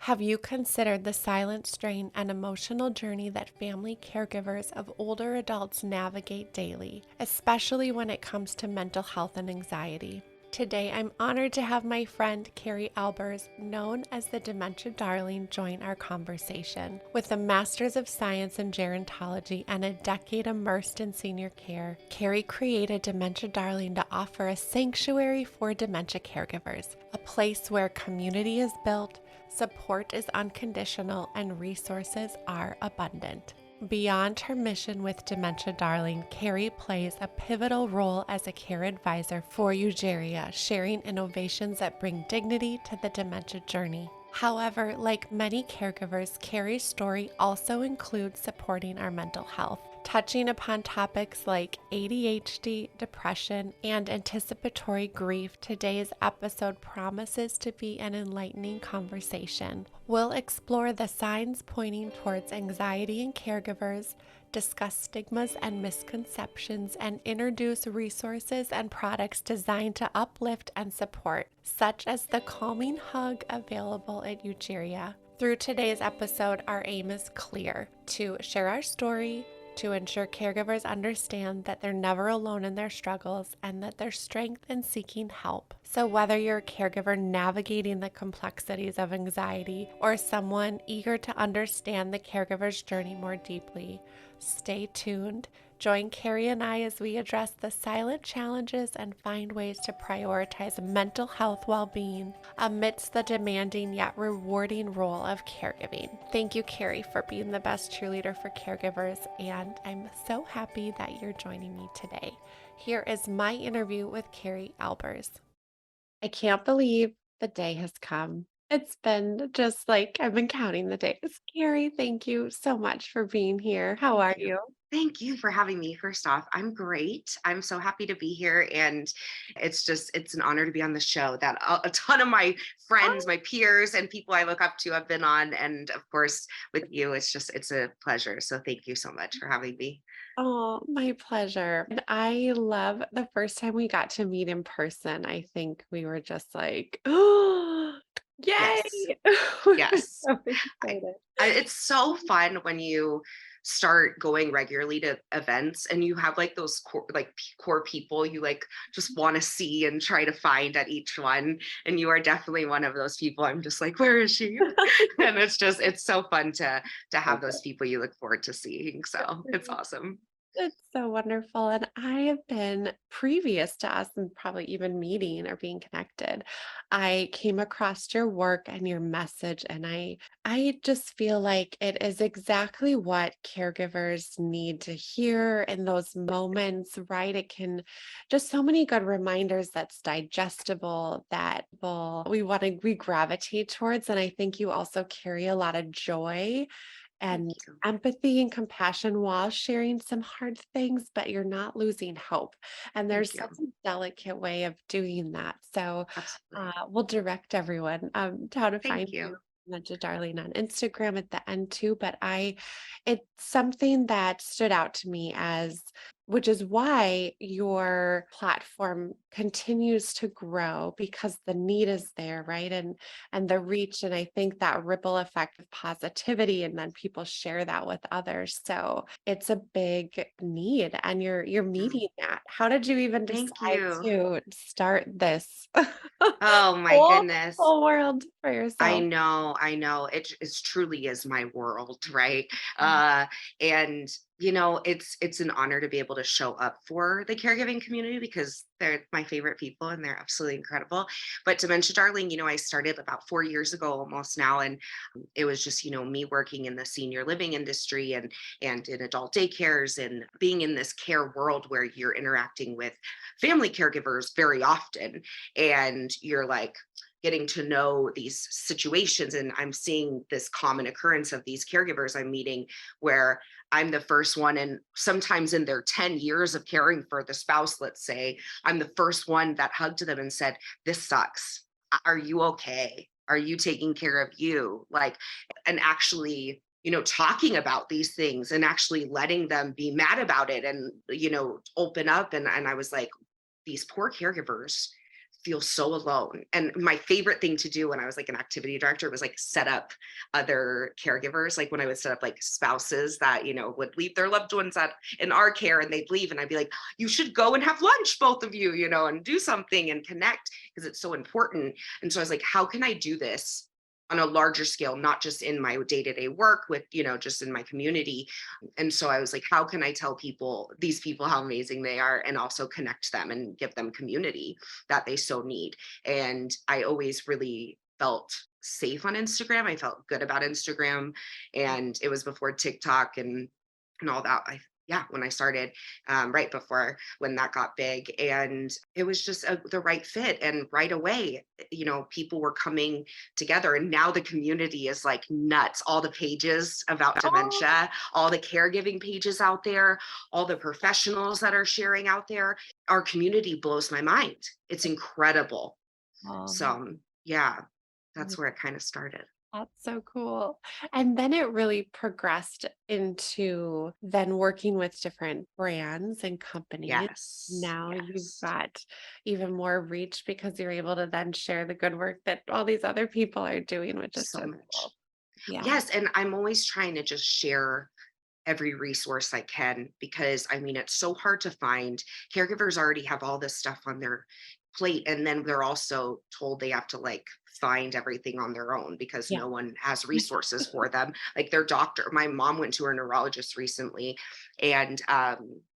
Have you considered the silent strain and emotional journey that family caregivers of older adults navigate daily, especially when it comes to mental health and anxiety? Today, I'm honored to have my friend Carrie Aalberts, known as the Dementia Darling, join our conversation. With a Master's of Science in Gerontology and a decade immersed in senior care, Carrie created Dementia Darling to offer a sanctuary for dementia caregivers, a place where community is built, support is unconditional, and resources are abundant. Beyond her mission with Dementia Darling, Carrie plays a pivotal role as a care advisor for Eugenia, sharing innovations that bring dignity to the dementia journey. However, like many caregivers, Carrie's story also includes supporting our mental health, touching upon topics like ADHD, depression, and anticipatory grief. Today's episode promises to be an enlightening conversation. We'll explore the signs pointing towards anxiety in caregivers, discuss stigmas and misconceptions, and introduce resources and products designed to uplift and support, such as the calming hug available at Eugenia. Through today's episode, our aim is clear: to share our story, to ensure caregivers understand that they're never alone in their struggles and that there's strength in seeking help. So whether you're a caregiver navigating the complexities of anxiety or someone eager to understand the caregiver's journey more deeply, stay tuned. Join Carrie and I as we address the silent challenges and find ways to prioritize mental health well-being amidst the demanding yet rewarding role of caregiving. Thank you, Carrie, for being the best cheerleader for caregivers, and I'm so happy that you're joining me today. Here is my interview with Carrie Aalberts. I can't believe the day has come. It's been just like I've been counting the days. Carrie, thank you so much for being here. How Thank are you. you? Thank you for having me. First off, I'm great. I'm so happy to be here. And it's an honor to be on the show that a ton of my friends, my peers, and people I look up to have been on. And of course, with you, it's a pleasure. So thank you so much for having me. Oh, my pleasure. And I love the first time we got to meet in person. I think we were just like, oh, yay! Yes. We were Yes. so I, excited. it's so fun when you start going regularly to events and you have like those core people you like just want to see and try to find at each one, and you are definitely one of those people. I'm just like, where is she? And it's so fun to have those people you look forward to seeing, so it's awesome. It's so wonderful. And I have been previous to us and probably even meeting or being connected. I came across your work and your message, and I just feel like it is exactly what caregivers need to hear in those moments, right? It can just so many good reminders that's digestible, that we gravitate towards. And I think you also carry a lot of joy Thank and you. empathy and compassion while sharing some hard things, but you're not losing hope. And Thank there's you. such a delicate way of doing that. So Absolutely. we'll direct everyone to how to find Thank you. you. Mentioned Darlene on Instagram at the end too, but it's something that stood out to me as, which is why your platform continues to grow because the need is there, right? And the reach, and I think that ripple effect of positivity, and then people share that with others. So it's a big need, and you're Mm. meeting that. How did you even Thank decide you. to start this Oh my whole goodness. whole world for I yourself? know, I know. It truly is my world, right? Mm. And it's an honor to be able to show up for the caregiving community because they're my favorite people and they're absolutely incredible. But Dementia Darling, I started about 4 years ago almost now, and it was just me working in the senior living industry and in adult daycares and being in this care world where you're interacting with family caregivers very often, and you're like getting to know these situations, and I'm seeing this common occurrence of these caregivers I'm meeting where I'm the first one, and sometimes in their 10 years of caring for the spouse, let's say, I'm the first one that hugged them and said, this sucks. Are you okay? Are you taking care of you? Like, and actually talking about these things and actually letting them be mad about it and open up. And I was like, these poor caregivers feel so alone. And my favorite thing to do when I was like an activity director was like set up other caregivers. Like when I would set up like spouses that, would leave their loved ones in our care and they'd leave. And I'd be like, you should go and have lunch, both of you, and do something and connect because it's so important. And so I was like, how can I do this on a larger scale, not just in my day-to-day work with, just in my community. And so I was like, how can I tell these people how amazing they are and also connect them and give them community that they so need. And I always really felt safe on Instagram. I felt good about Instagram. And it was before TikTok and all that. Yeah, when I started, right before when that got big, and it was just the right fit. And right away, people were coming together, and now the community is like nuts. All the pages about Oh, dementia, all the caregiving pages out there, all the professionals that are sharing out there. Our community blows my mind. It's incredible. oh, So, yeah, that's where it kind of started. that's so cool. And then it really progressed into then working with different brands and companies. Yes, Now you've yes, got even more reach because you're able to then share the good work that all these other people are doing, which is so so cool. much. Yeah. Yes, and I'm always trying to just share every resource I can because I mean, it's so hard to find. Caregivers already have all this stuff on their plate, and then they're also told they have to like find everything on their own because Yeah. no one has resources for them. Like their doctor, my mom went to her neurologist recently, and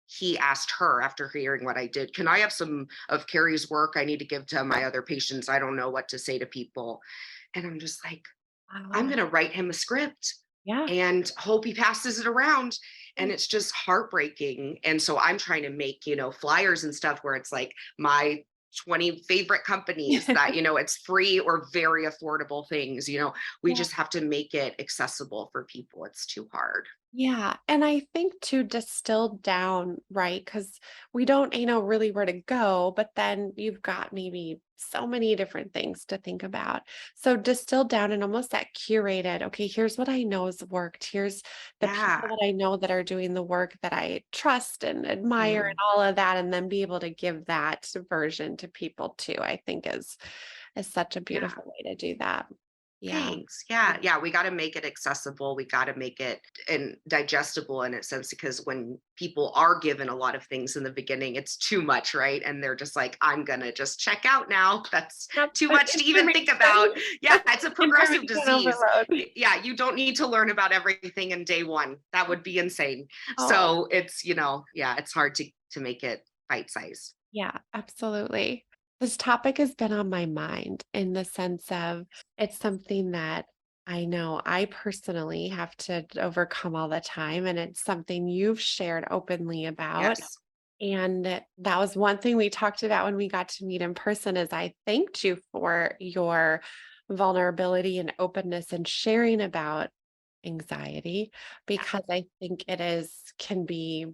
he asked her after hearing what I did, can I have some of Carrie's work I need to give to my other patients? I don't know what to say to people. And I'm just like, I'm Wow. going to write him a script Yeah. and hope he passes it around. And it's just heartbreaking. And so I'm trying to make, flyers and stuff where it's like my 20 favorite companies that, it's free or very affordable things. We Yeah. just have to make it accessible for people. It's too hard. Yeah, and I think to distill down, right? Because we don't, really where to go, but then you've got maybe so many different things to think about. So distill down and almost that curated, okay, here's what I know has worked. Here's the people Yeah. that I know that are doing the work that I trust and admire and Mm. all of that, and then be able to give that version to people too, I think is such a Yeah. beautiful way to do that. Yeah. Thanks. Yeah, yeah, we gotta make it accessible. We gotta make it and digestible in a sense because when people are given a lot of things in the beginning, it's too much, right? And they're just like, I'm gonna just check out now. That's Yep, too but much to even think about. information Yeah, it's a progressive information disease. overload. Yeah, you don't need to learn about everything in day one. That would be insane. Oh, So it's, yeah, it's hard to make it bite size. yeah, absolutely. This topic has been on my mind in the sense of it's something that I know I personally have to overcome all the time, and it's something you've shared openly about. Yes. And that was one thing we talked about when we got to meet in person is I thanked you for your vulnerability and openness and sharing about anxiety Yeah. because I think it is can be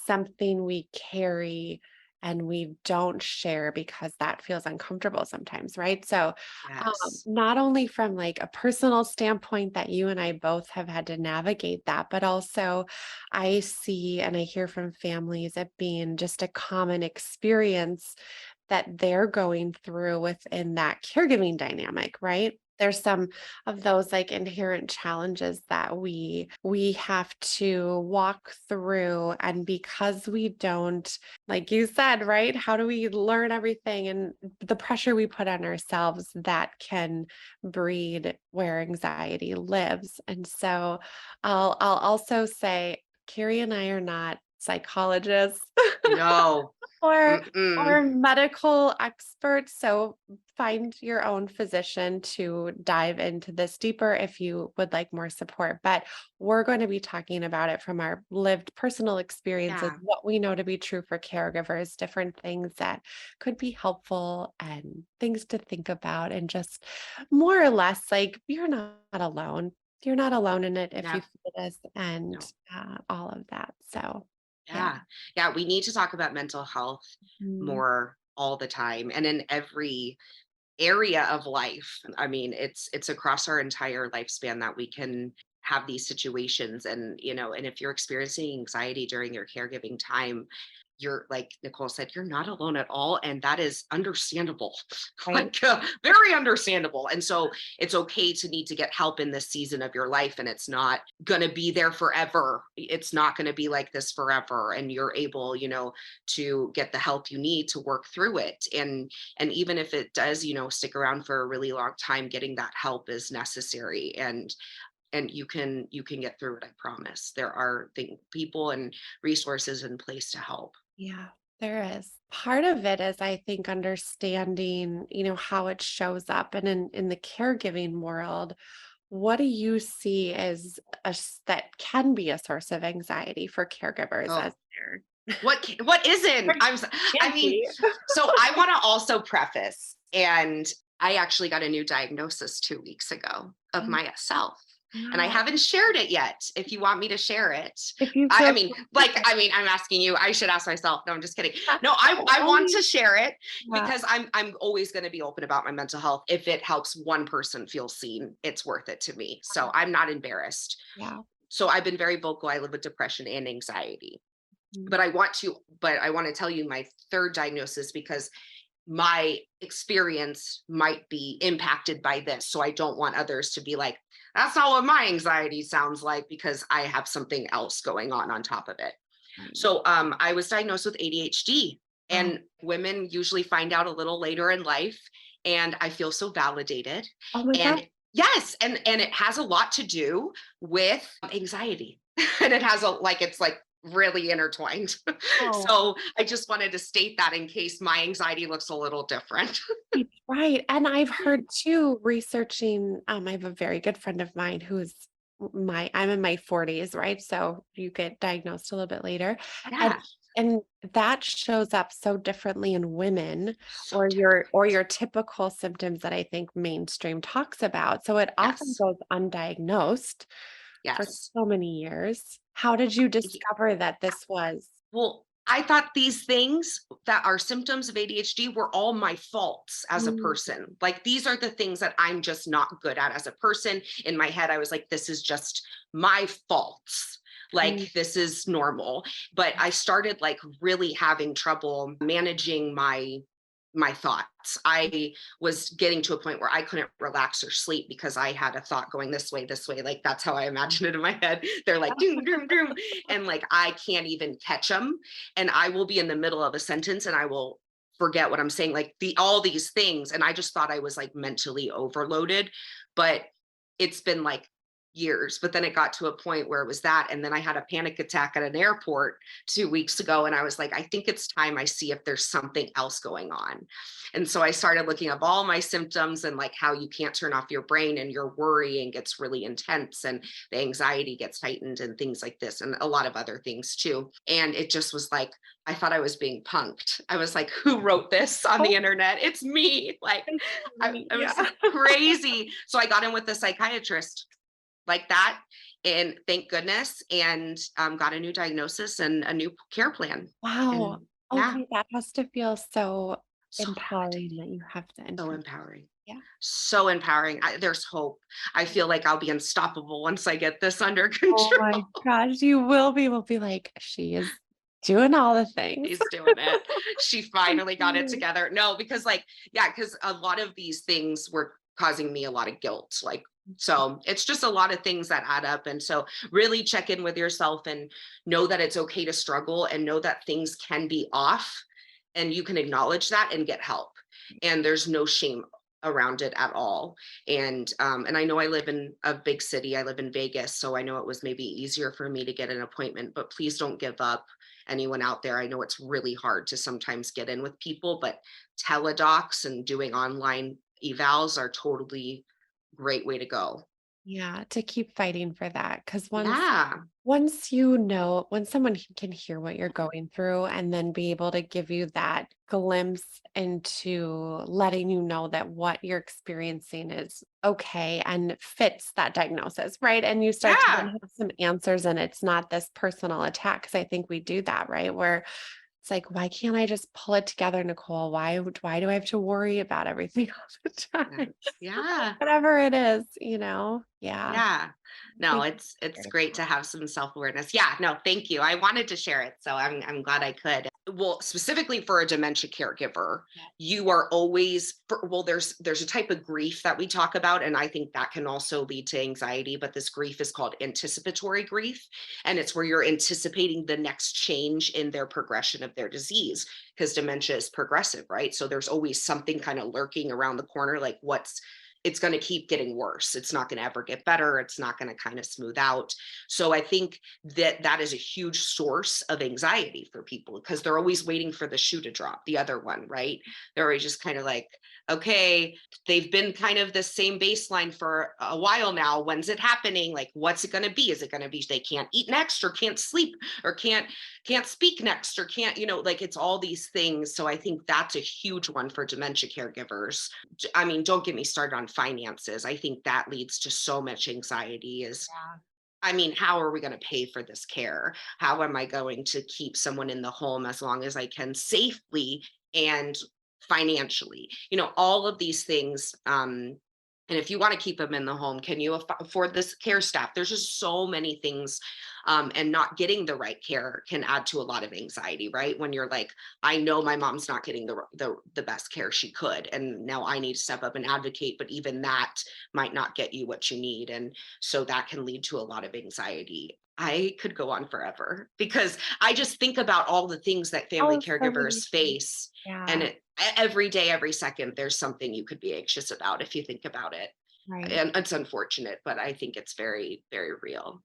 something we carry and we don't share because that feels uncomfortable sometimes, right? So, Yes. not only from like a personal standpoint that you and I both have had to navigate that, but also I see and I hear from families it being just a common experience that they're going through within that caregiving dynamic, right? There's some of those like inherent challenges that we have to walk through and because we don't like you said, right? How do we learn everything and the pressure we put on ourselves that can breed where anxiety lives. And so I'll also say Carrie and I are not psychologists. No. or Mm-mm. or medical experts. So find your own physician to dive into this deeper if you would like more support. But we're going to be talking about it from our lived personal experiences, Yeah. what we know to be true for caregivers, different things that could be helpful and things to think about, and just more or less like you're not alone. You're not alone in it if you Yeah. feel this and No. all of that. So, yeah. Yeah. Yeah, we need to talk about mental health Mhm. more all the time and in every area of life. I mean, it's across our entire lifespan that we can have these situations and, and if you're experiencing anxiety during your caregiving time, you're like Nicole said, you're not alone at all. And that is understandable, Right. like very understandable. And so it's okay to need to get help in this season of your life. And it's not going to be there forever. It's not going to be like this forever. And you're able, to get the help you need to work through it. And even if it does, stick around for a really long time, getting that help is necessary. And you can get through it. I promise. There are people and resources in place to help. Yeah, there is. Part of it is, I think, understanding, how it shows up. And in the caregiving world, what do you see as that can be a source of anxiety for caregivers Oh, as they're what isn't? I can mean, be? so I want to also preface, and I actually got a new diagnosis 2 weeks ago of Oh, myself. And I wow. haven't shared it yet. If you want me to share it, If you I feel mean, comfortable. I'm asking you. I should ask myself. No, I'm just kidding. No, I want Only to share it yeah, because I'm always going to be open about my mental health. If it helps one person feel seen, it's worth it to me. So I'm not embarrassed. yeah. So I've been very vocal. I live with depression and anxiety, Mm. but I want to tell you my third diagnosis because my experience might be impacted by this. So I don't want others to be like, that's not what my anxiety sounds like, because I have something else going on top of it. Right. So I was diagnosed with ADHD, Oh, and women usually find out a little later in life. And I feel so validated. oh my God. And yes, and it has a lot to do with anxiety. And it has it's like really intertwined. Oh, So I just wanted to state that in case my anxiety looks a little different. right, right. And I've heard too, researching, I have a very good friend of mine who's I'm in my 40s, right? So you get diagnosed a little bit later. And Yeah, and that shows up so differently in women, so or different. your typical symptoms that I think mainstream talks about. So it often Yes, goes undiagnosed for yes. so many years. How did you discover that this was? Well, I thought these things that are symptoms of ADHD were all my faults as a Mm, person. Like, these are the things that I'm just not good at as a person. In my head, I was like, this is just my faults. mm, Like, this is normal. But I started like really having trouble managing my thoughts. I was getting to a point where I couldn't relax or sleep because I had a thought going this way, this way. Like, that's how I imagine it in my head. They're like doom, doom, doom. And like I can't even catch them. And I will be in the middle of a sentence and I will forget what I'm saying, like all these things. And I just thought I was like mentally overloaded. But it's been like years. But then it got to a point where it was that. And then I had a panic attack at an airport 2 weeks ago. And I was like, I think it's time I see if there's something else going on. And so I started looking up all my symptoms and like how you can't turn off your brain, and your worrying gets really intense, and the anxiety gets heightened, and things like this, and a lot of other things too. And it just was like, I thought I was being punked. I was like, who wrote this on oh, the internet? It's me. Like, I see. I was Yeah. crazy. So I got in with a psychiatrist like that, and thank goodness, and got a new diagnosis and a new care plan. Wow. And yeah, Okay, that has to feel so so empowering validating, that you have the so information. empowering, Yeah. so empowering. There's hope. I feel like I'll be unstoppable once I get this under Oh control. my gosh, you will be able to be like, she is doing all the things. She's doing it. She Good finally for got it you. together. No, because yeah, because a lot of these things were causing me a lot of guilt. Like, so it's just a lot of things that add up. And so really check in with yourself and know that it's okay to struggle, and know that things can be off, and you can acknowledge that and get help. And there's no shame around it at all. And I know I live in a big city. I live in Vegas, so I know it was maybe easier for me to get an appointment, but please don't give up. Anyone out there, I know it's really hard to sometimes get in with people, but teledocs and doing online evals are totally great way to go. Yeah, to keep fighting for that. Because Yeah. once you know, when someone can hear what you're going through and then be able to give you that glimpse into letting you know that what you're experiencing is okay and fits that diagnosis, right? And you start to then Yeah. have some answers, and it's not this personal attack. Because I think we do that, right? Where it's like, why can't I just pull it together, Nicole? Why do I have to worry about everything all the time? Yes. Yeah. Whatever it is, you know? Yeah. Yeah. No, Thank you it's for sharing great that. to have some self-awareness. Yeah, no, thank you. I wanted to share it, so I'm glad I could. well, specifically for a dementia caregiver, Yeah. you are always well, there's a type of grief that we talk about, and I think that can also lead to anxiety, but this grief is called anticipatory grief, and it's where you're anticipating the next change in their progression of their disease, because dementia is progressive, right? So there's always something kind of lurking around the corner, like what's it's going to keep getting worse. It's not going to ever get better. It's not going to kind of smooth out. So I think that that is a huge source of anxiety for people because they're always waiting for the shoe to drop, the other one, right? They're always just kind of like, okay, they've been kind of the same baseline for a while now. When's it happening? Like, what's it going to be? Is it going to be they can't eat next or can't sleep or can't speak next or can't, like it's all these things. So I think that's a huge one for dementia caregivers. I mean, don't get me started on finances. I think that leads to so much anxiety is Yeah. I mean, how are we going to pay for this care? How am I going to keep someone in the home as long as I can safely and financially? All of these things. And if you want to keep them in the home, can you afford this care staff? There's just so many things. And not getting the right care can add to a lot of anxiety, right? When you're like, I know my mom's not getting the best care she could. And now I need to step up and advocate, but even that might not get you what you need. And so that can lead to a lot of anxiety. I could go on forever because I just think about all the things that family Oh, so many caregivers things. face. And Yeah. every day, every second, there's something you could be anxious about if you think about it. Right. And it's unfortunate, but I think it's very, very real.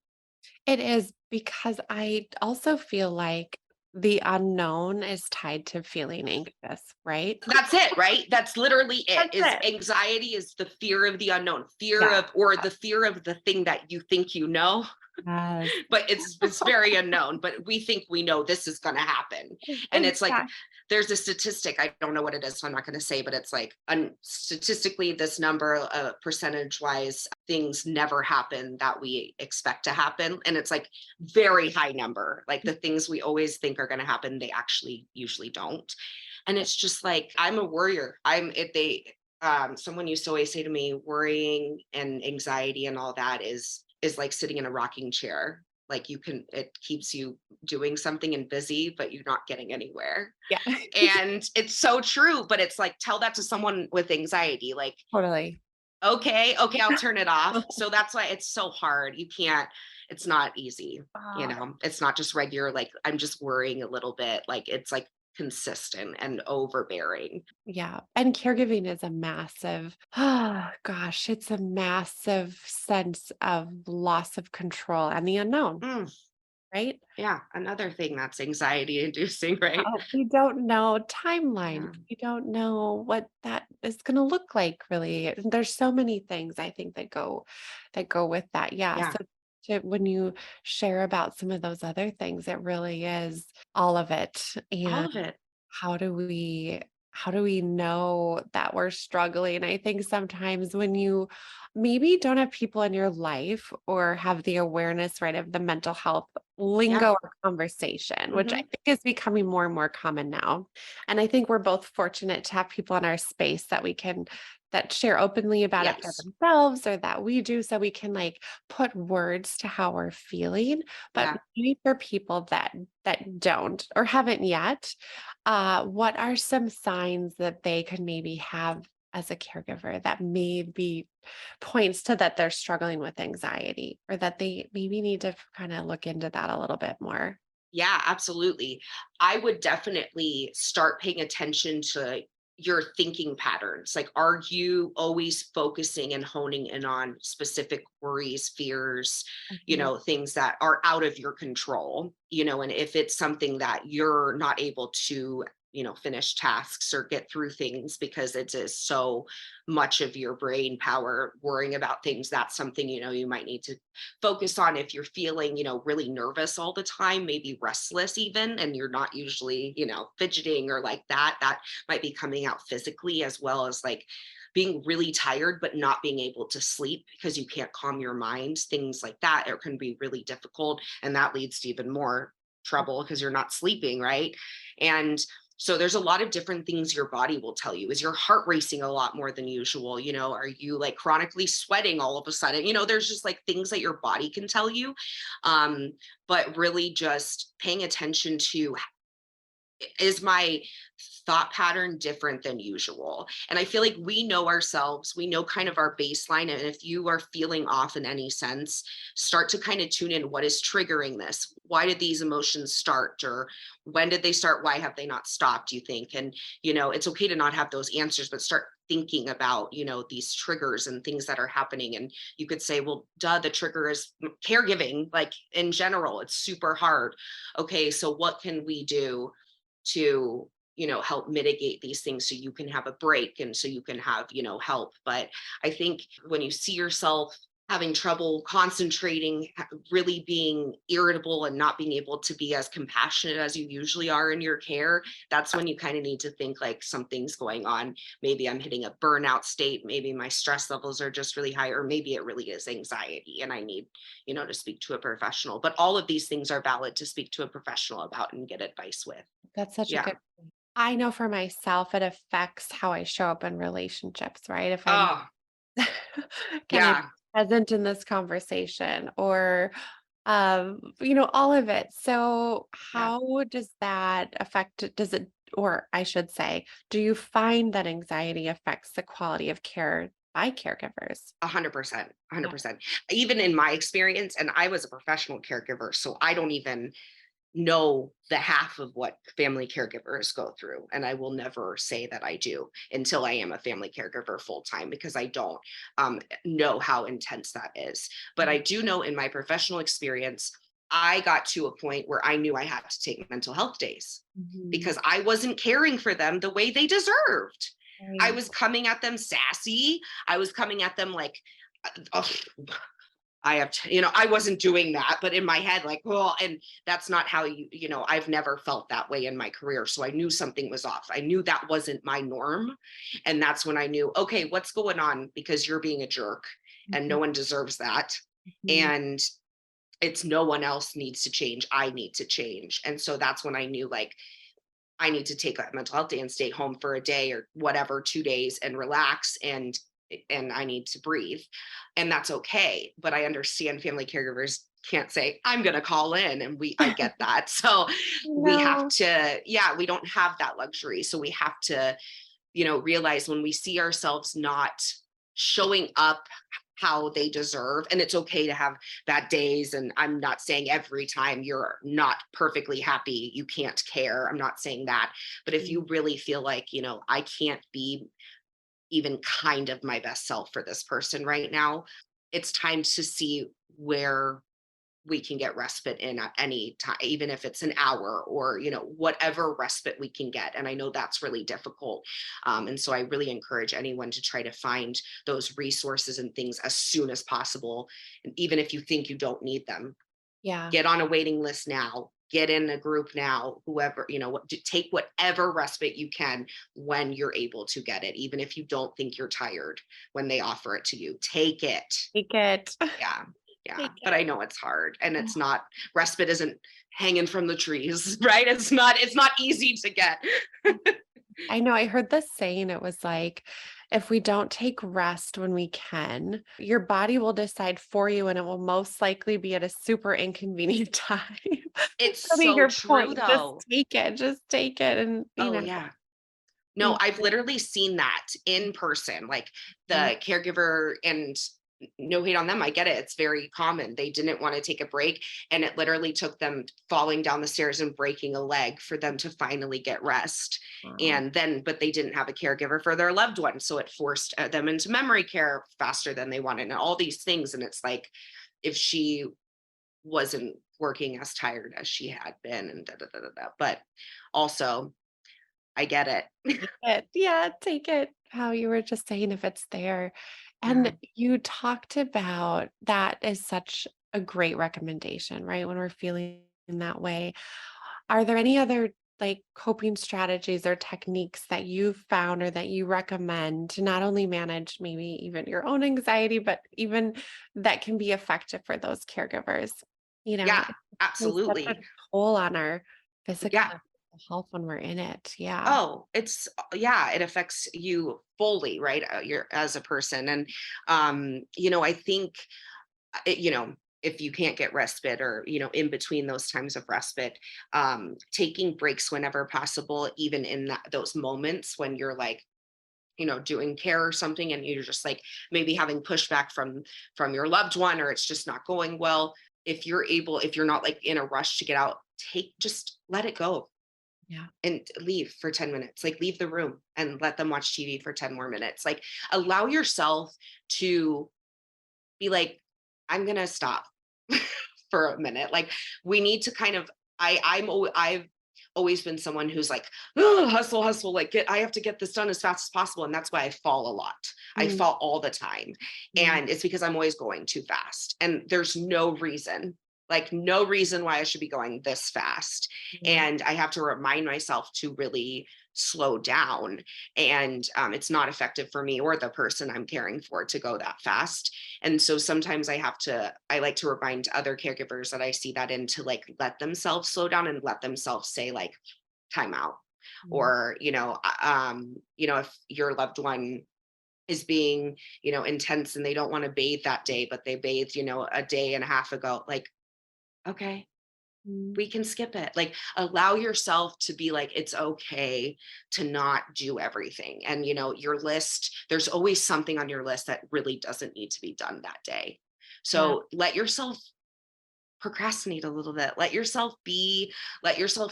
It is because I also feel like the unknown is tied to feeling anxious, right? That's it, right? That's literally it. That's Is it. anxiety is the fear of the unknown, fear Yeah. of or the fear of the thing that you think you know. Yes. But it's very unknown, but we think we know this is going to happen. And it's like Exactly. there's a statistic, I don't know what it is, so I'm not going to say, but it's like statistically this number, percentage wise, things never happen that we expect to happen, and it's like very high number, like the things we always think are going to happen, they actually usually don't. And it's just like I'm a worrier. I'm if they Someone used to always say to me, worrying and anxiety and all that is like sitting in a rocking chair. Like it keeps you doing something and busy, but you're not getting anywhere. Yeah. And it's so true, but it's like, tell that to someone with anxiety, like, Totally. okay, I'll turn it off. So that's why it's so hard. It's not easy. Uh, It's not just regular, like, I'm just worrying a little bit. Like, it's like consistent and overbearing. yeah. And caregiving is a massive, gosh, it's a massive sense of loss of control and the unknown, Mm, right? yeah. Another thing that's anxiety inducing, right? We don't know timelines. Yeah. We don't know what that is going to look like really. There's so many things I think that go with that. Yeah. Yeah. So when you share about some of those other things, it really is all of it. All And of it. how do we how do we know that we're struggling? I think sometimes when you maybe don't have people in your life or have the awareness, right, of the mental health Yeah. lingo or conversation, which I Hmm. think is becoming more and more common now. And I think we're both fortunate to have people in our space that share openly about it for Yes. themselves or that we do so we can like put words to how we're feeling. But Yeah. maybe for people that don't or haven't yet, what are some signs that they could maybe have as a caregiver that maybe points to that they're struggling with anxiety or that they maybe need to kind of look into that a little bit more? Yeah, absolutely. I would definitely start paying attention to your thinking patterns. Like, are you always focusing and honing in on specific worries, fears, Mhm. things that are out of your control? And if it's something that you're not able to, finish tasks or get through things because it is so much of your brain power worrying about things, that's something, you might need to focus on. If you're feeling, really nervous all the time, maybe restless even, and you're not usually, fidgeting or like that, that might be coming out physically as well as like being really tired but not being able to sleep because you can't calm your mind. Things like that it can be really difficult, and that leads to even more trouble because you're not sleeping, right? And so there's a lot of different things your body will tell you. Is your heart racing a lot more than usual? Are you like chronically sweating all of a sudden? There's just like things that your body can tell you. Um, but really just paying attention to is my thought pattern different than usual? And I feel like we know ourselves, we know kind of our baseline. And if you are feeling off in any sense, start to kind of tune in, what is triggering this? Why did these emotions start? Or when did they start? Why have they not stopped, you think? And, it's okay to not have those answers, but start thinking about, these triggers and things that are happening. And you could say, well, duh, the trigger is caregiving, like in general, it's super hard. Okay, so what can we do to help mitigate these things so you can have a break and so you can have help? But I think when you see yourself having trouble concentrating, really being irritable and not being able to be as compassionate as you usually are in your care, that's when you kind of need to think like something's going on. Maybe I'm hitting a burnout state, maybe my stress levels are just really high, or maybe it really is anxiety and I need to speak to a professional. But all of these things are valid to speak to a professional about and get advice with. That's such a Yeah. good point. I know for myself, it affects how I show up in relationships, right? If I'm Oh, can I be yeah. present in this conversation or all of it. So Yeah. how does that affect does it or I should say, do you find that anxiety affects the quality of care by caregivers? 100%, Yeah. 100%. Even in my experience, and I was a professional caregiver, so I don't even know the half of what family caregivers go through. And I will never say that I do until I am a family caregiver full time, because I don't know how intense that is. But I do know in my professional experience, I got to a point where I knew I had to take mental health days Mhm. because I wasn't caring for them the way they deserved. I Right. was coming at them sassy. I was coming at them like, oh, I have to, I wasn't doing that, but in my head, like, well, and that's not how I've never felt that way in my career. So I knew something was off. I knew that wasn't my norm. And that's when I knew, okay, what's going on? Because you're being a jerk and no Mhm. one deserves that. Mhm. And it's no one else needs to change. I need to change. And so that's when I knew, like, I need to take a mental health day and stay home for a day or whatever, 2 days, and relax, and I need to breathe. And that's okay. But I understand family caregivers can't say, I'm gonna call in. And I get that. So we have No. to, yeah, we don't have that luxury. So we have to, realize when we see ourselves not showing up how they deserve. And it's okay to have bad days. And I'm not saying every time you're not perfectly happy, you can't care. I'm not saying that. But if you Mm. really feel like, I can't be even kind of my best self for this person right now, it's time to see where we can get respite in at any time, even if it's an hour or whatever respite we can get. And I know that's really difficult, and so I really encourage anyone to try to find those resources and things as soon as possible. And even if you think you don't need them, Yeah. get on a waiting list now, get in a group now, whoever, take whatever respite you can when you're able to get it, even if you don't think you're tired when they offer it to you, take it. Take it. Yeah. Yeah. Take But I it. know it's hard, and it's not, respite isn't hanging from the trees, right? It's not easy to get. I know I heard this saying, it was like, if we don't take rest when we can, your body will decide for you and it will most likely be at a super inconvenient time. It's So to so your true point, though. just take it and, Oh yeah. No, you I've literally seen that in person, like know, the caregiver, and no hate on them. I get it. It's very common. They didn't want to take a break, and it literally took them falling down the stairs and breaking a leg for them to finally get rest. wow. And then, but they didn't have a caregiver for their loved one. So it forced them into memory care faster than they wanted, and all these things. And it's like, if she wasn't working as tired as she had been, and da da da da da. But also, I get it. Take it. Yeah, take it. How you were just saying, if it's there. Yeah. And you talked about that is such a great recommendation, right? When we're feeling in that way. Are there any other like coping strategies or techniques that you've found or that you recommend to not only manage maybe even your own anxiety, but even that can be effective for those caregivers? Yeah, It takes such a absolutely. toll on our physical Yeah. and mental health when we're in it. Yeah. Oh, yeah, it affects you fully, right? You're as a person. And I think, if you can't get respite, or in between those times of respite, taking breaks whenever possible, even in those moments when you're like, doing care or something, and you're just like maybe having pushback from your loved one, or it's just not going well. If you're not like in a rush to get out, just let it go Yeah. and leave for 10 minutes. Like, leave the room and let them watch TV for 10 more minutes. Like, allow yourself to be like, I'm gonna stop for a minute. Like, we need to kind of, I've always been someone who's like, "Oh, hustle, hustle, like, I have to get this done as fast as possible." And that's why I fall a lot. I Mm, fall all the time. mm, And it's because I'm always going too fast. And there's no reason, like, no reason why I should be going this fast. mm. And I have to remind myself to really slow down. And it's not effective for me or the person I'm caring for to go that fast. And so sometimes I like to remind other caregivers that I see that in, to like let themselves slow down and let themselves say like, time out. Mm. Or, if your loved one is being, intense and they don't want to bathe that day, but they bathed, a day and a half ago, like, okay, Mm. we can skip it. Like, allow yourself to be like, it's okay to not do everything. And your list, there's always something on your list that really doesn't need to be done that day. Yeah. So let yourself procrastinate a little bit. Let yourself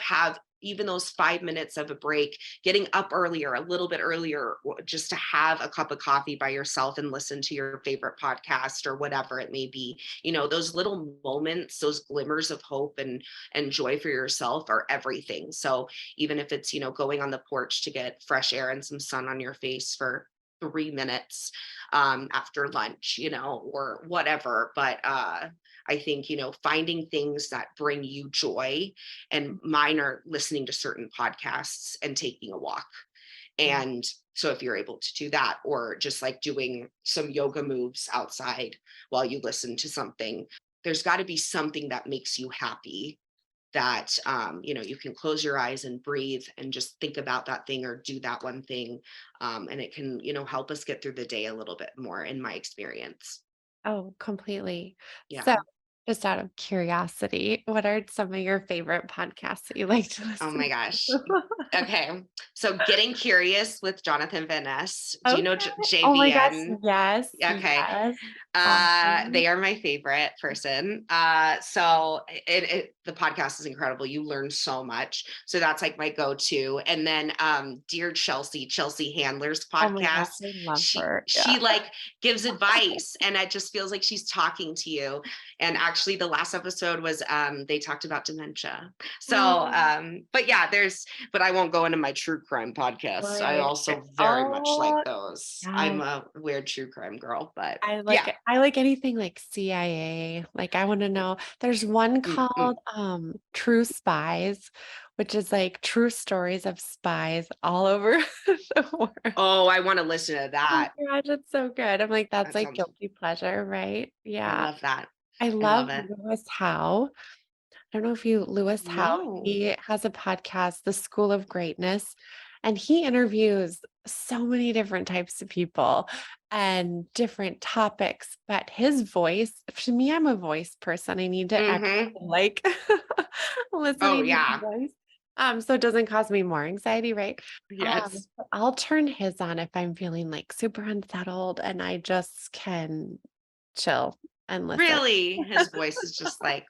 have even those 5 minutes of a break, getting up earlier, a little bit earlier, just to have a cup of coffee by yourself and listen to your favorite podcast or whatever it may be. Those little moments, those glimmers of hope and joy for yourself are everything. So even if it's, going on the porch to get fresh air and some sun on your face for 3 minutes after lunch, or whatever. But I think, finding things that bring you joy, and mine are listening to certain podcasts and taking a walk. Yeah. And so if you're able to do that, or just like doing some yoga moves outside while you listen to something, there's got to be something that makes you happy, that you can close your eyes and breathe and just think about that thing or do that one thing, and it can help us get through the day a little bit more, in my experience. Oh, completely. So, Yeah. just out of curiosity, what are some of your favorite podcasts that you like to Oh listen my gosh. to? Okay. So, Getting Curious with Jonathan Van Ness. Do you know Okay. Oh my gosh, JVN? yes, Okay. yes. Awesome. They are my favorite person. So the podcast is incredible. You learn so much. So that's like my go-to. And then Dear Chelsea Handler's Oh my gosh, podcast. I love She her. Yeah. she like gives advice, and it just feels like she's talking to you. And actually the last episode was they talked about dementia. So Oh, but yeah, but I won't go into my true crime podcasts. I right. also very much like Oh, those. I'm yes. a weird true crime girl, but I yeah. like anything like CIA. Like I want to know. There's one Mm-mm. called True Spies, which is like true stories of spies all over the world. Oh, I want to listen to Oh that. my gosh, it's so good. I'm like, that's That like sounds, guilty pleasure, right? I Yeah. love that. I I love love it. Lewis Howe. I don't know if you Lewis Howe, No. he has a podcast, The School of Greatness, and he interviews so many different types of people and different topics, but his voice, to me, I'm a voice person. I need to actually Mm-hmm. like Oh listening to the yeah. voice. So it doesn't cause me more anxiety, right? Yes. So I'll turn his on if I'm feeling like super unsettled and I just can chill and listen. Really? His voice is just like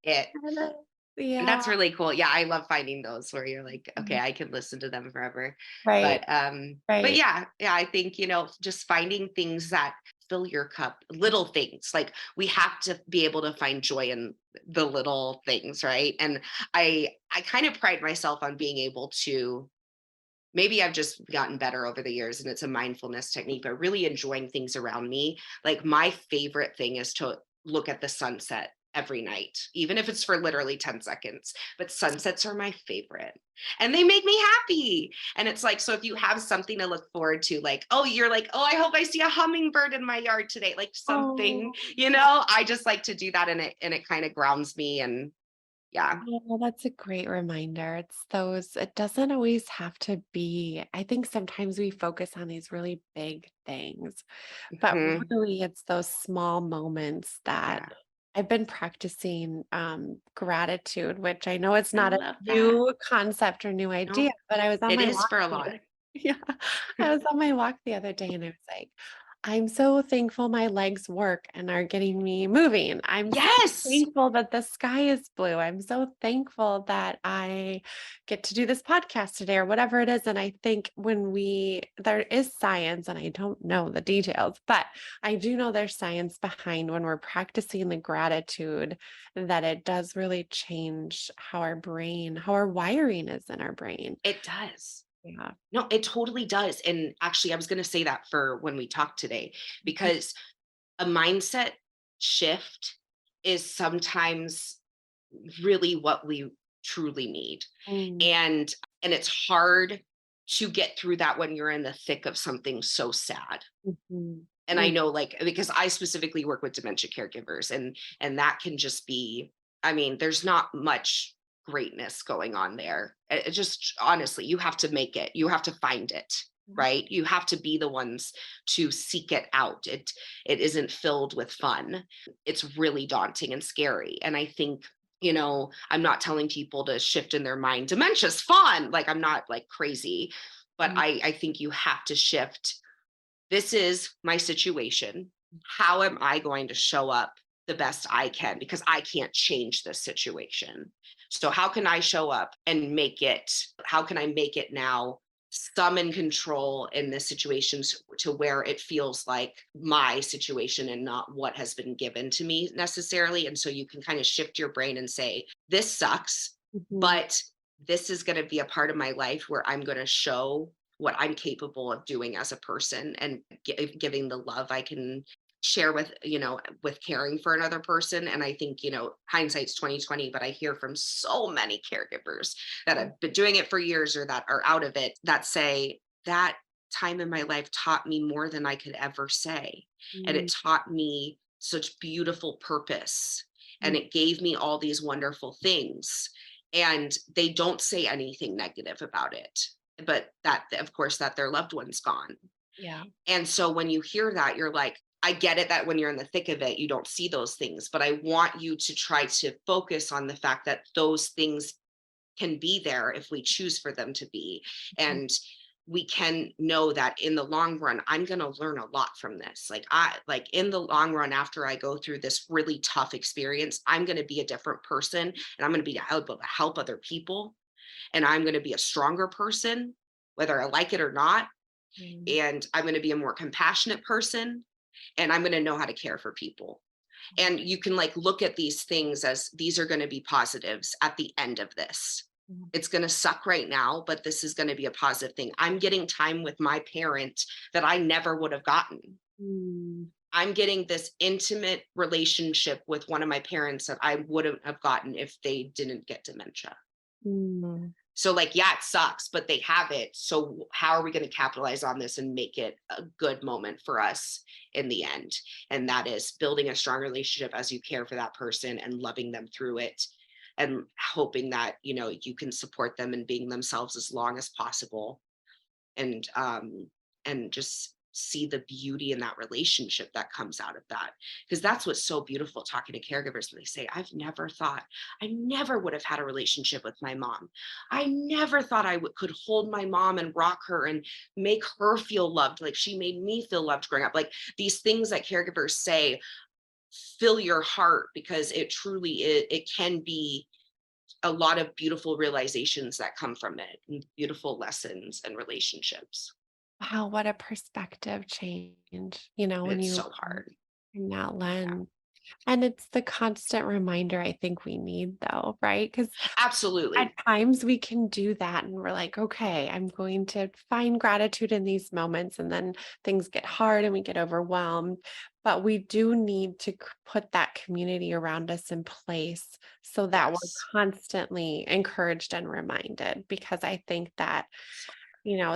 it. And Yeah. that's really cool. Yeah, I love finding those where you're like, okay, I can listen to them forever. Right, But right. yeah, I think, just finding things that fill your cup, little things. Like, we have to be able to find joy in the little things, right? And I kind of pride myself on being able to, maybe I've just gotten better over the years and it's a mindfulness technique, but really enjoying things around me. Like, my favorite thing is to look at the sunset every night, even if it's for literally 10 seconds. But sunsets are my favorite, and they make me happy. And it's like, so if you have something to look forward to, like, oh, you're like, oh, I hope I see a hummingbird in my yard today, like something, Oh, I just like to do that, and it kind of grounds me. And yeah. yeah, that's a great reminder. It's those, it doesn't always have to be. I think sometimes we focus on these really big things, but Mhm. really it's those small moments that Yeah. I've been practicing gratitude, which I know it's I not a love that. new concept or new idea, No, but I was on it my is walk for a the lot. other yeah, I was on my walk the other day and I was like, I'm so thankful my legs work and are getting me moving. I'm so Yes. thankful that the sky is blue. I'm so thankful that I get to do this podcast today or whatever it is. And I think there is science and I don't know the details, but I do know there's science behind when we're practicing the gratitude that it does really change how our wiring is in our brain. It does. Yeah. No, it totally does. And actually, I was going to say that for when we talk today, Mhm. because a mindset shift is sometimes really what we truly need. Mm, And it's hard to get through that when you're in the thick of something so sad. mhm, And I mm, know, like, because I specifically work with dementia caregivers, and that can just be, I mean, there's not much greatness going on there. It just, honestly, you have to make it, you have to find it, yeah, right? You have to be the ones to seek it out. It isn't filled with fun. It's really daunting and scary. And I think, I'm not telling people to shift in their mind dementia's fun, like, I'm not like crazy, but mm, I think you have to shift. This is my situation. How am I going to show up the best I can? Because I can't change this situation. So, how can I show up and make it? How can I make it now some in control in this situation to where it feels like my situation and not what has been given to me necessarily? And so you can kind of shift your brain and say, this sucks, mhm, but this is going to be a part of my life where I'm going to show what I'm capable of doing as a person, and giving the love I can share with, with caring for another person. And I think, hindsight's 2020, but I hear from so many caregivers that mm, have been doing it for years or that are out of it that say that time in my life taught me more than I could ever say. And mm, it taught me such beautiful purpose. And mm, it gave me all these wonderful things. And they don't say anything negative about it, but that, of course, that their loved one's gone. yeah, And so when you hear that, you're like, I get it that when you're in the thick of it, you don't see those things, but I want you to try to focus on the fact that those things can be there if we choose for them to be. mm, And we can know that in the long run, I'm going to learn a lot from this. Like in the long run, after I go through this really tough experience, I'm going to be a different person, and I'm going to be able to help other people, and I'm going to be a stronger person, whether I like it or not. mm. And I'm going to be a more compassionate person, and I'm going to know how to care for people. And you can like look at these things as these are going to be positives at the end of this. Mm, It's going to suck right now, but this is going to be a positive thing. I'm getting time with my parent that I never would have gotten. mm, I'm getting this intimate relationship with one of my parents that I wouldn't have gotten if they didn't get dementia. mm. So, like, yeah, it sucks, but they have it. So how are we going to capitalize on this and make it a good moment for us in the end? And that is building a strong relationship as you care for that person and loving them through it, and hoping that, you can support them in being themselves as long as possible, and just see the beauty in that relationship that comes out of that, because that's what's so beautiful talking to caregivers. And they say, I never would have had a relationship with my mom. I never thought could hold my mom and rock her and make her feel loved like she made me feel loved growing up. Like, these things that caregivers say fill your heart, because it truly is, it can be a lot of beautiful realizations that come from it, and beautiful lessons and relationships. Wow, what a perspective change, when It's you so hard. in that Yeah, lens. And it's the constant reminder I think we need though, right? Because at absolutely. times we can do that and we're like, okay, I'm going to find gratitude in these moments. And then things get hard and we get overwhelmed. But we do need to put that community around us in place so that we're Yes. constantly encouraged and reminded. Because I think that, So,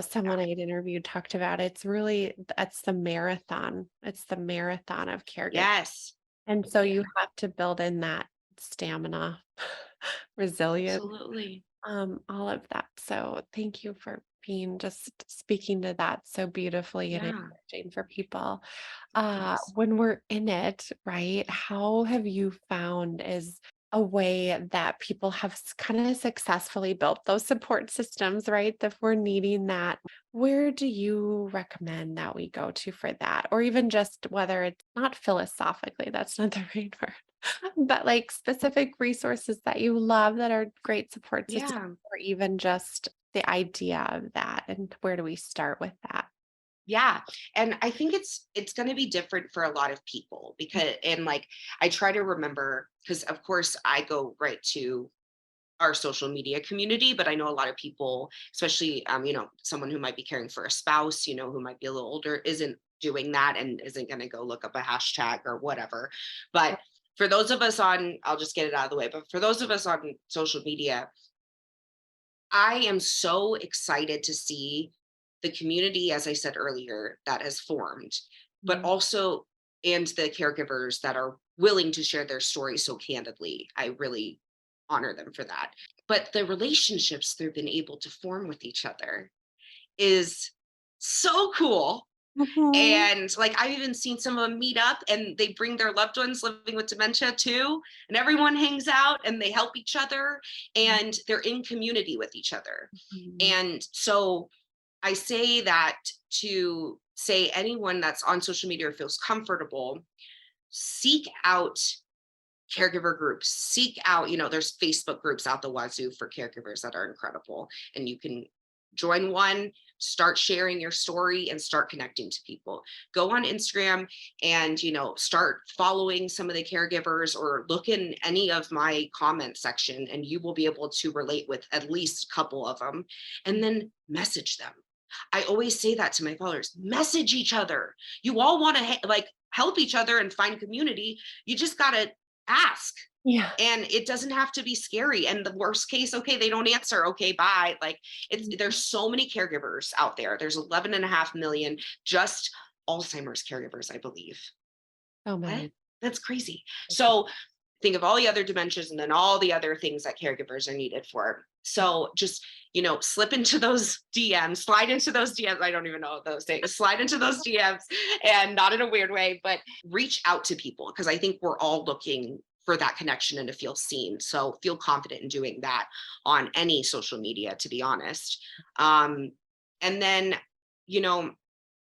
someone yeah. I'd interviewed talked about it's really that's the marathon. It's the marathon of caregiving. Yes. And so Yeah, you have to build in that stamina, resilience, absolutely. all of that. So thank you for being just speaking to that so beautifully and Yeah. encouraging for people. Thanks. When we're in it, right? How have you found is a way that people have kind of successfully built those support systems, right? If we're needing that, where do you recommend that we go to for that? Or even just whether it's not philosophically, that's not the right word, but like specific resources that you love that are great support systems, Yeah. or even just the idea of that. And where do we start with that? Yeah. And I think it's going to be different for a lot of people because and like I try to remember because of course I go right to our social media community, but I know a lot of people, especially someone who might be caring for a spouse, who might be a little older, isn't doing that and isn't going to go look up a hashtag or whatever. But for those of us on, I'll just get it out of the way, but for those of us on social media, I am so excited to see the community, as I said earlier, that has formed, but Mhm. also and the caregivers that are willing to share their story so candidly. I really honor them for that. But the relationships they've been able to form with each other is so cool. Mhm. And like I've even seen some of them meet up and they bring their loved ones living with dementia too. And everyone hangs out and they help each other and they're in community with each other. Mhm. And so I say that to say anyone that's on social media or feels comfortable, seek out caregiver groups, seek out, there's Facebook groups out the wazoo for caregivers that are incredible. And you can join one, start sharing your story and start connecting to people. Go on Instagram and, start following some of the caregivers or look in any of my comment section and you will be able to relate with at least a couple of them and then message them. I always say that to my followers, message each other. You all want to like help each other and find community. You just got to ask. Yeah. And it doesn't have to be scary. And the worst case, okay, they don't answer. Okay, bye. Like there's Mhm. so many caregivers out there. There's 11.5 million just Alzheimer's caregivers, I believe. So What? many. That's crazy. So think of all the other dementias and then all the other things that caregivers are needed for. So just, slip into those DMs, slide into those DMs. I don't even know those things. Slide into those DMs and not in a weird way, but reach out to people because I think we're all looking for that connection and to feel seen. So feel confident in doing that on any social media, to be honest. Um, and then, you know,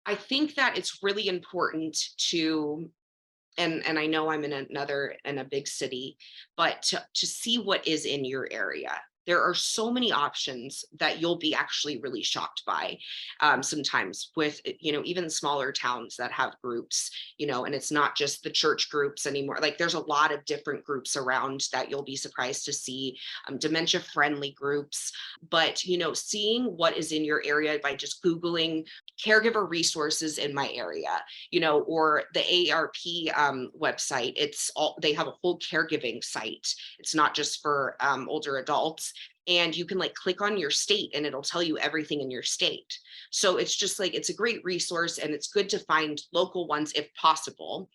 I think that it's really important to and I know I'm in a big city, but to see what is in your area. There are so many options that you'll be actually really shocked by sometimes with even smaller towns that have groups, and it's not just the church groups anymore. Like there's a lot of different groups around that you'll be surprised to see, dementia friendly groups. But seeing what is in your area by just Googling caregiver resources in my area, or the AARP website. It's all they have a whole caregiving site. It's not just for older adults. And you can like click on your state and it'll tell you everything in your state. So it's just like it's a great resource and it's good to find local ones if possible.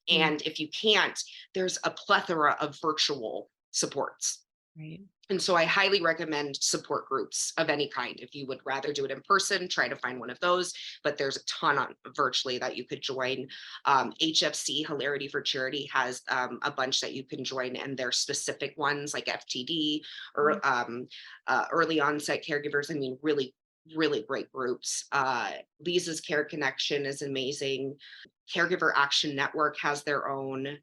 Mhm. And if you can't, there's a plethora of virtual supports. Right. And so I highly recommend support groups of any kind. If you would rather do it in person, try to find one of those. But there's a ton on virtually that you could join. HFC, Hilarity for Charity, has a bunch that you can join, and they're specific ones like FTD Mhm. or early onset caregivers. I mean, really, really great groups. Lisa's Care Connection is amazing. Caregiver Action Network has their own,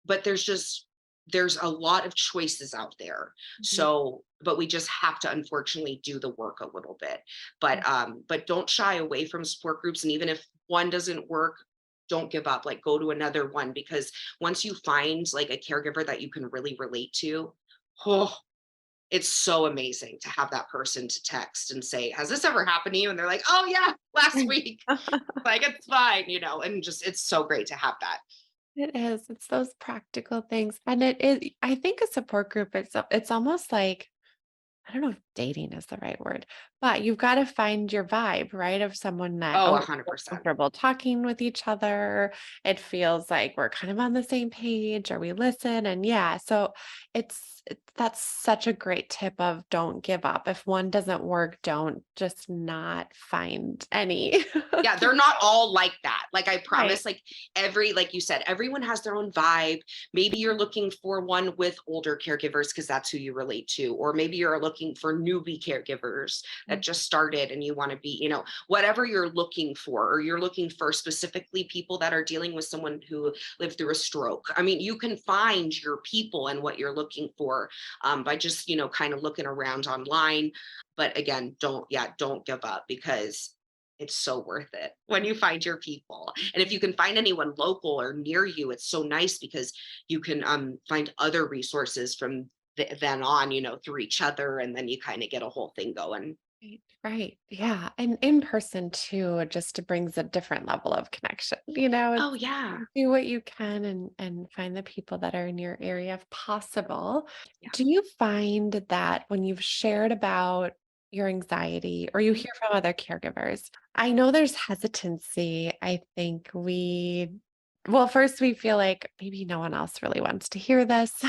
but there's a lot of choices out there. Mhm. So but we just have to unfortunately do the work a little bit. But don't shy away from support groups, and even if one doesn't work, don't give up. Like go to another one, because once you find like a caregiver that you can really relate to, oh, it's so amazing to have that person to text and say, has this ever happened to you? And they're like, oh yeah, last week. Like it's fine, and just it's so great to have that. It is. It's those practical things. And it is, I think a support group, it's almost like, I don't know if dating is the right word, But you've got to find your vibe, right? Of someone that, Oh, oh, we're 100%. comfortable talking with each other. It feels like we're kind of on the same page or we listen. And yeah, so that's such a great tip of don't give up. If one doesn't work, don't just not find any. Yeah, they're not all like that. Like, I Right. promise, like, like you said, everyone has their own vibe. Maybe you're looking for one with older caregivers because that's who you relate to. Or maybe you're looking for newbie caregivers that just started and you want to be, whatever you're looking for, or you're looking for specifically people that are dealing with someone who lived through a stroke. I mean, you can find your people and what you're looking for by just, kind of looking around online. But again, don't give up, because it's so worth it when you find your people. And if you can find anyone local or near you, it's so nice because you can find other resources from then on, through each other. And then you kind of get a whole thing going. Right, right. Yeah. And in person too, it just brings a different level of connection. Oh, It's yeah. do what you can and find the people that are in your area if possible. Yeah. Do you find that when you've shared about your anxiety or you Mhm. hear from other caregivers, I know there's hesitancy. I think well, first we feel like maybe no one else really wants to hear this.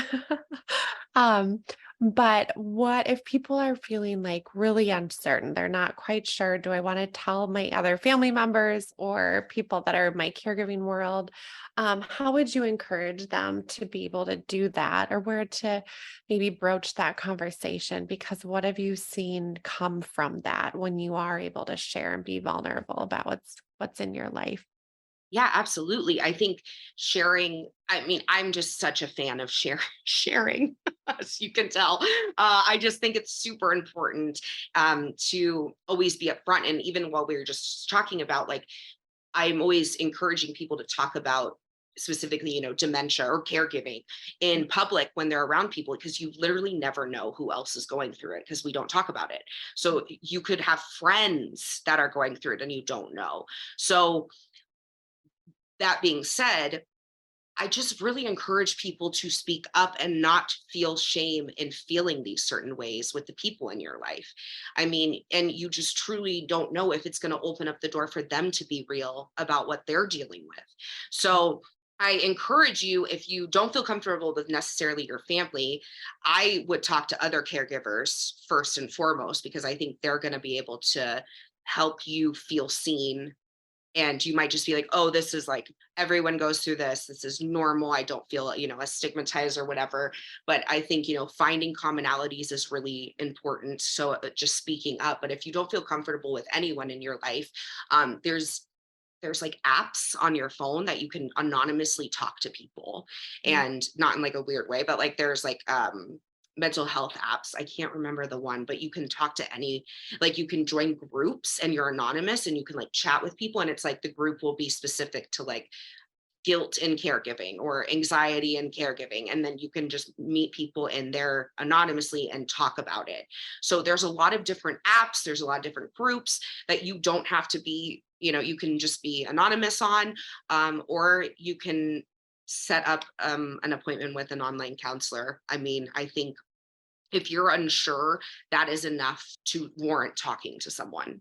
um, but what if people are feeling like really uncertain? They're not quite sure. Do I want to tell my other family members or people that are in my caregiving world? How would you encourage them to be able to do that or where to maybe broach that conversation? Because what have you seen come from that when you are able to share and be vulnerable about what's in your life? Yeah, absolutely. I think sharing, I mean, I'm just such a fan of sharing, as you can tell. I just think it's super important to always be upfront. And even while we were just talking about, like, I'm always encouraging people to talk about specifically, dementia or caregiving in public when they're around people, because you literally never know who else is going through it because we don't talk about it. So you could have friends that are going through it and you don't know. So that being said, I just really encourage people to speak up and not feel shame in feeling these certain ways with the people in your life. I mean, and you just truly don't know if it's going to open up the door for them to be real about what they're dealing with. So I encourage you, if you don't feel comfortable with necessarily your family, I would talk to other caregivers first and foremost, because I think they're going to be able to help you feel seen. And you might just be like, oh, this is like, everyone goes through this is normal, I don't feel, as stigmatized or whatever. But I think, finding commonalities is really important, so just speaking up. But if you don't feel comfortable with anyone in your life, there's like apps on your phone that you can anonymously talk to people, and not in like a weird way, but like there's like mental health apps. I can't remember the one, but you can talk to any, like, you can join groups and you're anonymous and you can like chat with people, and it's like the group will be specific to like guilt in caregiving or anxiety in caregiving, and then you can just meet people in there anonymously and talk about it. So there's a lot of different apps, there's a lot of different groups that you don't have to be, you can just be anonymous on, or you can set up an appointment with an online counselor. I mean, I think if you're unsure, that is enough to warrant talking to someone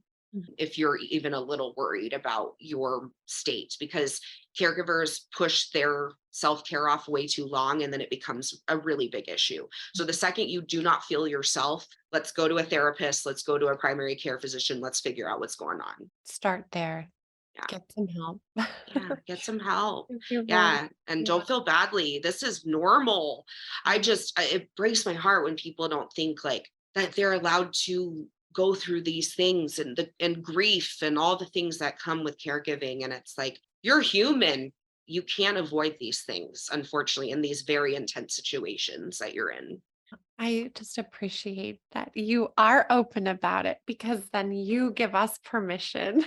if you're even a little worried about your state, because caregivers push their self-care off way too long and then it becomes a really big issue. So the second you do not feel yourself, let's go to a therapist, let's go to a primary care physician, let's figure out what's going on. Start there. Yeah. Get some help. Yeah, get some help. Thank you very Yeah, and yeah. don't feel badly. This is normal. Mm. It breaks my heart when people don't think like that they're allowed to go through these things, and grief and all the things that come with caregiving, and it's like, you're human. You can't avoid these things, unfortunately, in these very intense situations that you're in. I just appreciate that you are open about it because then you give us permission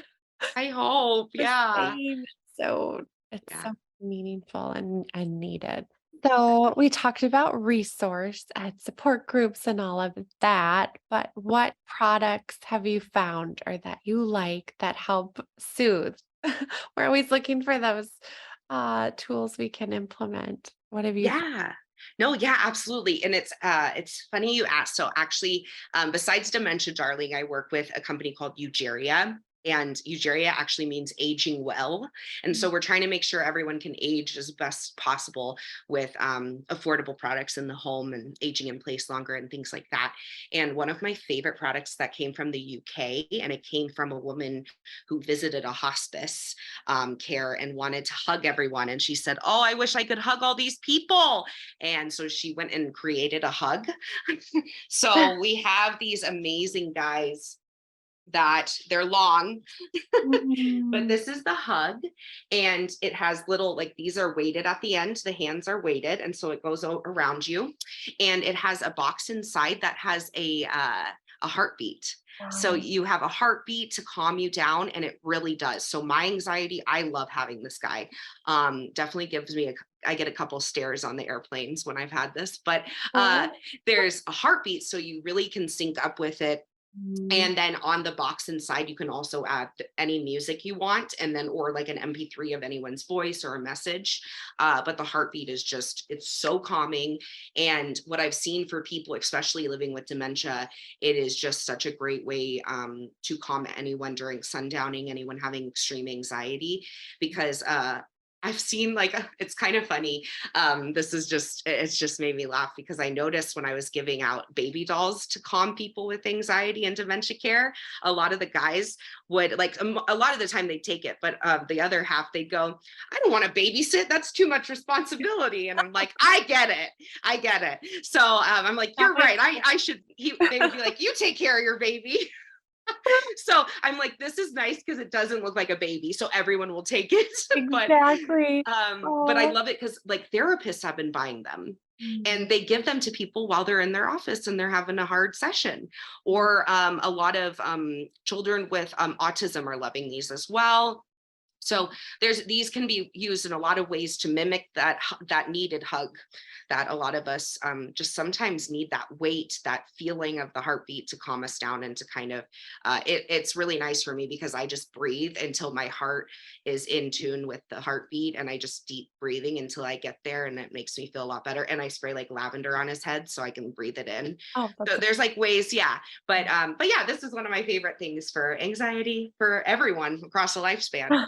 I hope. the Yeah. same. So it's Yeah. so meaningful and needed. So we talked about resource and support groups and all of that, but what products have you found or that you like that help soothe? We're always looking for those tools we can implement. What have you found? Yeah. No, yeah, absolutely. And it's funny you asked. So actually, besides Dementia Darling, I work with a company called Eugeria. And Eugeria actually means aging well. And so we're trying to make sure everyone can age as best possible with affordable products in the home and aging in place longer and things like that. And one of my favorite products that came from the UK, and it came from a woman who visited a hospice care and wanted to hug everyone. And she said, "Oh, I wish I could hug all these people." And so she went and created a hug. So we have these amazing guys that they're long, but Mm. this is the hug. And it has little, like, these are weighted at the end. The hands are weighted. And so it goes around you. And it has a box inside that has a heartbeat. So Wow. you have a heartbeat to calm you down, and it really does. So my anxiety, I love having this guy. Definitely gives me I get a couple stares on the airplanes when I've had this, but uh, Oh. there's a heartbeat, so you really can sync up with it. Mm. And then on the box inside, you can also add any music you want, and then, or like an MP3 of anyone's voice or a message. But the heartbeat is just, it's so calming. And what I've seen for people, especially living with dementia, it is just such a great way to calm anyone during sundowning, anyone having extreme anxiety, because I've seen, like, it's kind of funny. This is just, it's just made me laugh because I noticed when I was giving out baby dolls to calm people with anxiety and dementia care, a lot of the guys would, like, a lot of the time they take it, but the other half they'd go, "I don't want to babysit. That's too much responsibility." And I'm like, I get it. I get it. So I'm like, That you're makes right. I should, they would be like, "You take care of your baby." So I'm like, this is nice because it doesn't look like a baby. So everyone will take it. but exactly. but I Oh. love it because, like, therapists have been buying them, Mm. and they give them to people while they're in their office and they're having a hard session. Or a lot of children with autism are loving these as well. So there's, these can be used in a lot of ways to mimic that needed hug that a lot of us just sometimes need, that weight, that feeling of the heartbeat to calm us down and to kind of it's really nice for me because I just breathe until my heart is in tune with the heartbeat, and I just deep breathing until I get there, and it makes me feel a lot better. And I spray like lavender on his head so I can breathe it in. Oh, So that's there's like ways, yeah. But yeah, this is one of my favorite things for anxiety for everyone across the lifespan.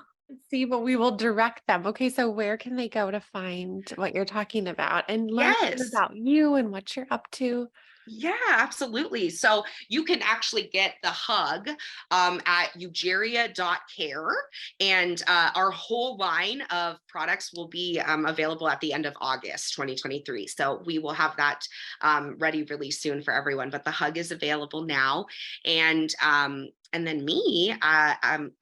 see, but we will direct them. Okay, so where can they go to find what you're talking about and learn more Yes. about you and what you're up to? Yeah, absolutely. So you can actually get the hug at eugeria.care, and our whole line of products will be available at the end of August 2023. So we will have that ready really soon for everyone. But the hug is available now, and then me,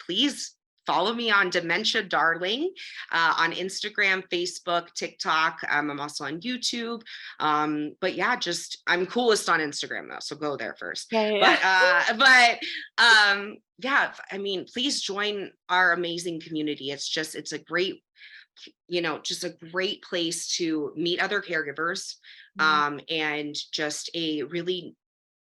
please follow me on Dementia Darling on Instagram, Facebook, TikTok. I'm also on YouTube. But yeah, just, I'm coolest on Instagram though, so go there first. Yeah, yeah, But yeah, I mean, please join our amazing community. It's just, it's a great, just a great place to meet other caregivers, yeah. and just a really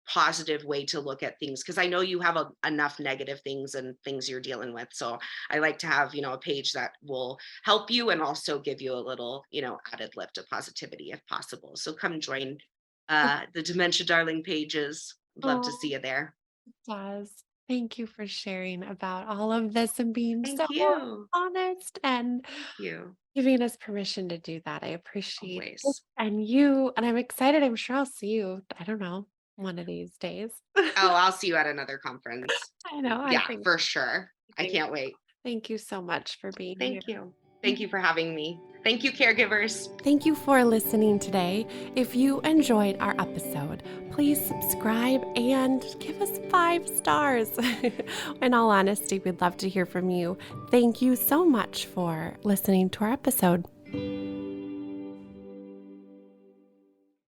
positive way to look at things, because I know you have enough negative things and things you're dealing with. So I like to have, a page that will help you and also give you a little, added lift of positivity if possible. So come join the Dementia Darling pages. Love to Oh, see you there. it does. Thank you for sharing about all of this and being so Thank you. honest and Thank you. giving us permission to do that. I appreciate it. Always. And you, and I'm excited. I'm sure I'll see you, I don't know, one of these days. Oh, I'll see you at another conference. I know. Yeah, for sure. I I think can't wait. Thank you so much for being here. Thank you. Thank you for having me. Thank you, caregivers. Thank you for listening today. If you enjoyed our episode, please subscribe and give us 5 stars. In all honesty, we'd love to hear from you. Thank you so much for listening to our episode.